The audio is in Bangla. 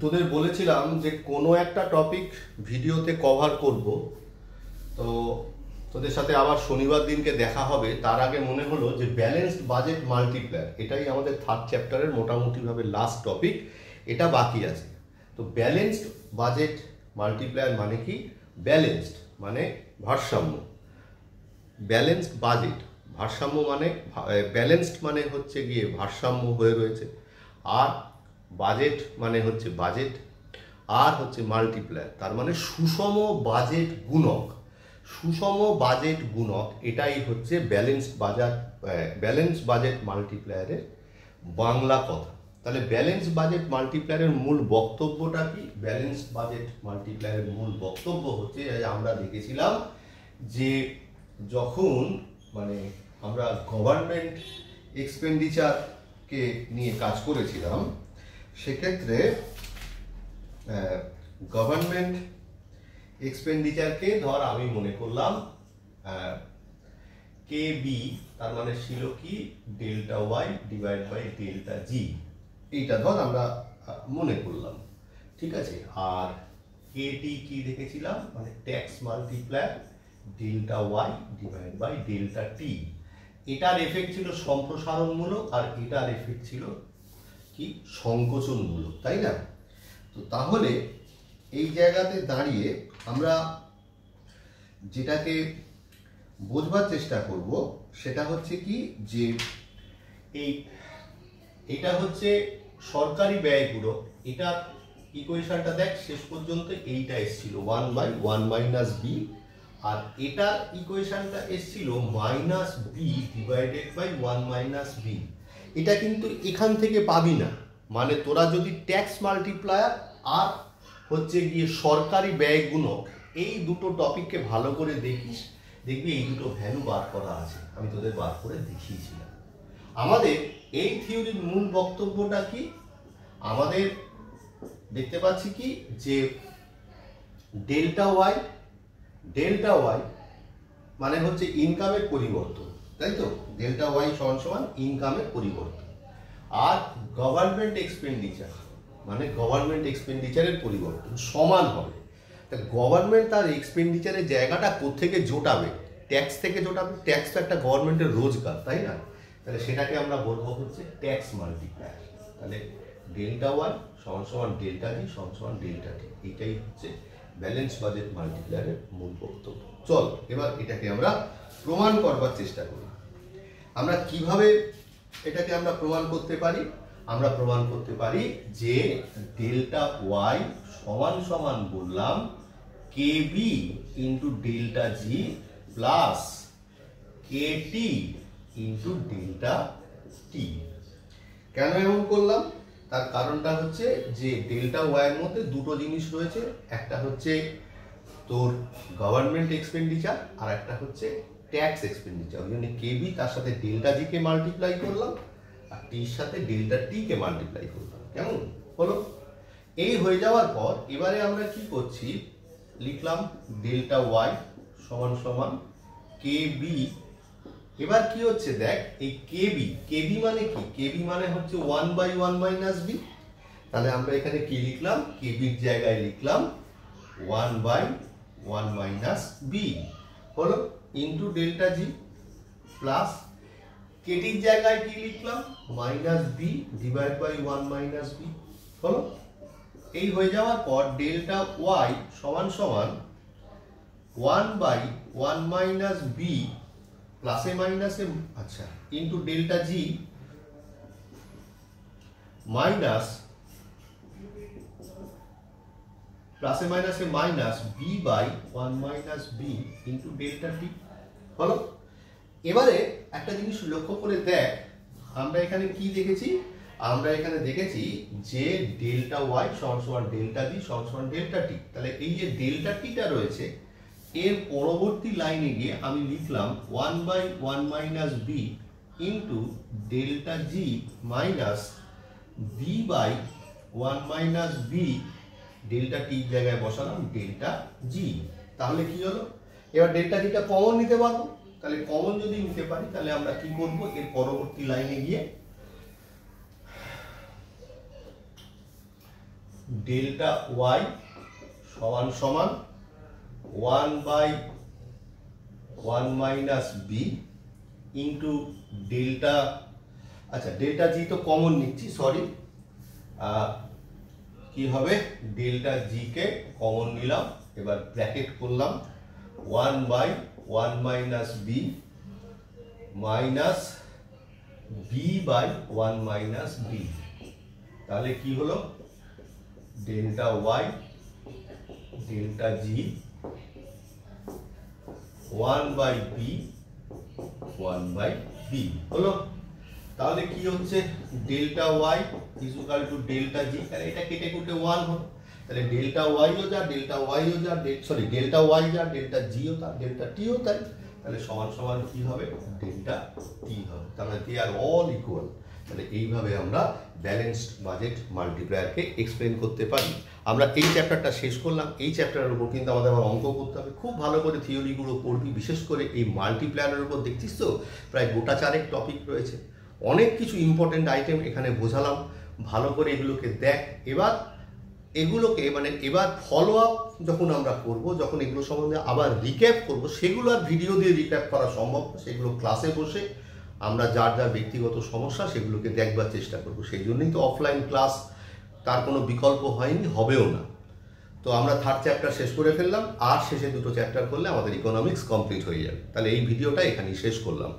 তোদের বলেছিলাম যে কোনো একটা টপিক ভিডিওতে কভার করব, তো তোদের সাথে আবার শনিবার দিনকে দেখা হবে। তার আগে মনে হলো যে ব্যালেন্সড বাজেট মাল্টিপ্লায়ার, এটাই আমাদের থার্ড চ্যাপ্টারের মোটামুটিভাবে লাস্ট টপিক, এটা বাকি আছে। তো ব্যালেন্সড বাজেট মাল্টিপ্লায়ার মানে কি? ব্যালেন্সড মানে ভারসাম্য, ব্যালেন্সড বাজেট ভারসাম্য মানে ব্যালেন্সড মানে হচ্ছে গিয়ে ভারসাম্য হয়ে রয়েছে, আর বাজেট মানে হচ্ছে বাজেট, আর হচ্ছে মাল্টিপ্লায়ার তার মানে সুষম বাজেট গুণক। সুষম বাজেট গুণক এটাই হচ্ছে ব্যালেন্স বাজেট মাল্টিপ্লায়ারের বাংলা কথা। তাহলে ব্যালেন্স বাজেট মাল্টিপ্লায়ারের মূল বক্তব্যটা কি? ব্যালেন্স বাজেট মাল্টিপ্লায়ারের মূল বক্তব্য হচ্ছে, আমরা দেখেছিলাম যে যখন আমরা গভর্নমেন্ট এক্সপেন্ডিচারকে নিয়ে কাজ করেছিলাম, সেক্ষেত্রে গভর্নমেন্ট এক্সপেন্ডিচারকে ধর আমি মনে করলাম কে বি, তার মানে ছিল কি delta Y divide by delta G, এইটা ধর আমরা মনে করলাম, ঠিক আছে। আর কেটি কি দেখেছিলাম, মানে tax multiplier delta Y divide by delta T. এটার এফেক্ট ছিল সম্প্রসারণমূলক, আর এটার এফেক্ট ছিল কি সংকোচনমূলক, তাই না? তো তাহলে এই জায়গাতে দাঁড়িয়ে আমরা যেটাকে বোঝবার চেষ্টা করব সেটা হচ্ছে কি, যে এটা হচ্ছে সরকারি ব্যয় গুণক। এটার ইকুয়েশনটা দেখ, শেষ পর্যন্ত এইটা এসেছিল 1/1 মাইনাস বি, আর এটার ইকুয়েশনটা এসেছিল minus B divided by 1 minus B. এটা কিন্তু এখান থেকে পাবি না, মানে তোরা যদি ট্যাক্স মাল্টিপ্লায়ার আর হচ্ছে গিয়ে সরকারি ব্যয় গুণক এই দুটো টপিককে ভালো করে দেখিস, দেখবি এই দুটো ভ্যালু বার করা আছে, আমি তোদের বার করে দেখিয়েছিলাম। আমাদের এই থিওরির মূল বক্তব্যটা কি? আমাদের দেখতে পাচ্ছি কি, যে ডেল্টা ওয়াই মানে হচ্ছে ইনকামের পরিবর্তন, তাই তো? ডেল্টা ওয়াই সমান সমান ইনকামের পরিবর্তন। আর গভর্নমেন্ট এক্সপেন্ডিচার মানে গভর্নমেন্ট এক্সপেন্ডিচারের পরিবর্তন সমান হবে। তা গভর্নমেন্ট তার এক্সপেন্ডিচারের জায়গাটা কোত্থেকে জোটাবে? ট্যাক্স থেকে জোটাবে। ট্যাক্স তো একটা গভর্নমেন্টের রোজগার, তাই না? তাহলে সেটাকে আমরা বলবো হচ্ছে ট্যাক্স মাল্টিপ্লায়ার। তাহলে ডেল্টা ওয়াই সমান সমান ডেল্টা জি সমান সমান ডেল্টা টি, এইটাই হচ্ছে ব্যালেন্স বাজেট মাল্টিপ্লায়ারের মূল বক্তব্য। চল এবার এটাকে আমরা প্রমাণ করবার চেষ্টা করি। আমরা কিভাবে এটাকে আমরা প্রমাণ করতে পারি? আমরা প্রমাণ করতে পারি যে ডেল্টা ওয়াই সমান সমান বললাম K B into delta G plus K T into delta T. কেন এমন করলাম? তার কারণটা হচ্ছে যে ডেল্টা ওয়াই এর মধ্যে দুটো জিনিস রয়েছে, একটা হচ্ছে তোর গভর্নমেন্ট এক্সপেন্ডিচার, আর একটা হচ্ছে ট্যাক্স এক্সপেন্ডিচার। ওই জন্য কেবি তার সাথে ডেল্টা জি কে মাল্টিপ্লাই করলাম, আর টির সাথে ডেল্টা টি কে মাল্টিপ্লাই করলাম। কেমন হলো? এই হয়ে যাওয়ার পর এবারে আমরা কি করছি, লিখলাম ডেল্টা ওয়াই সমান সমান কে বি। এবার কি হচ্ছে দেখ, এই কেবি মানে কি? কেবি মানে হচ্ছে 1/1 মাইনাস বি। তাহলে আমরা এখানে কি লিখলাম? কেবির জায়গায় লিখলাম 1/1 মাইনাস বি হলো, ইন্টু ডেল্টা জি প্লাস কেটির জায়গায় কি লিখলাম? Minus B divide by 1 minus B হলো। এই হয়ে যাওয়ার পর ডেল্টা ওয়াই সমান সমান 1/1 মাইনাস বি প্লাসে মাইনাসে, আচ্ছা, ইন্টু ডেল্টা জি মাইনাস প্লাসে মাইনাসে minus B by 1 minus B into delta T হলো। এবারে একটা জিনিস লক্ষ্য করে দেখ, আমরা এখানে কি দেখেছি? আমরা এখানে দেখেছি যে ডেল্টা ওয়াই সমান সমান ডেল্টা জি সমান সমান ডেল্টা টি। তাহলে এই যে ডেল্টা টিটা রয়েছে, এর পরবর্তী লাইনে গিয়ে আমি লিখলাম 1/1 minus B into delta G minus B by 1 minus B, delta টির জায়গায় বসালাম ডেল্টা জি। তাহলে কি হলো? এবার ডেল্টা জিটা কমন নিতে পারবো। তাহলে কমন যদি নিতে পারি, তাহলে আমরা কি করব? এর পরবর্তী লাইনে গিয়ে ডেল্টা ওয়াই সমান সমান 1/1 মাইনাস বি ইন্টু ডেল্টা, আচ্ছা ডেল্টা জি তো কমন নিচ্ছি, সরি, কি হবে ডেল্টা জি কে কমন নিলাম, এবার ব্র্যাকেট করলাম 1/1 minus B minus b/1 minus B, তাহলে কি হলো ডেল্টা ওয়াই ডেল্টা জি 1/b 1/b হলো। তাহলে কি হচ্ছে delta Y equal to delta G, তাহলে এটা কেটে কুটে 1 হলো, তাহলে ডেল্টা ওয়াইও যা ডেল্টা ওয়াইও যা সরি ডেল্টা ওয়াই যা ডেল্টা জিও তা ডেল্টা টিও তাই, তাহলে সমান সমান কি হবে ডেল্টা টি হবে, তাহলে দে আর অল ইকুয়াল। তাহলে এইভাবে আমরা ব্যালেন্সড বাজেট মাল্টিপ্লায়ারকে এক্সপ্লেন করতে পারি। আমরা এই চ্যাপ্টারটা শেষ করলাম। এই চ্যাপ্টারের উপর কিন্তু আমাদের আবার অঙ্ক করতে হবে, খুব ভালো করে থিওরিগুলো পড়বি, বিশেষ করে এই মাল্টিপ্লায়ারের উপর দেখছিস তো প্রায় গোটা চারেক টপিক রয়েছে, অনেক কিছু ইম্পর্টেন্ট আইটেম এখানে বোঝালাম, ভালো করে এগুলোকে দেখ। এবার এগুলোকে মানে এবার ফলো আপ যখন আমরা করব, যখন এগুলো সম্বন্ধে আবার রিক্যাপ করব, সেগুলো আর ভিডিও দিয়ে রিক্যাপ করা সম্ভব, সেগুলো ক্লাসে বসে আমরা যার যার ব্যক্তিগত সমস্যা সেগুলোকে দেখবার চেষ্টা করব। সেই জন্যই তো অফলাইন ক্লাস, তার কোনো বিকল্প হয়নি, হবেও না। তো আমরা থার্ড চ্যাপ্টার শেষ করে ফেললাম, আর শেষে দুটো চ্যাপ্টার করলে আমাদের ইকোনমিক্স কমপ্লিট হয়ে যাবে। তাহলে এই ভিডিওটা এখানেই শেষ করলাম।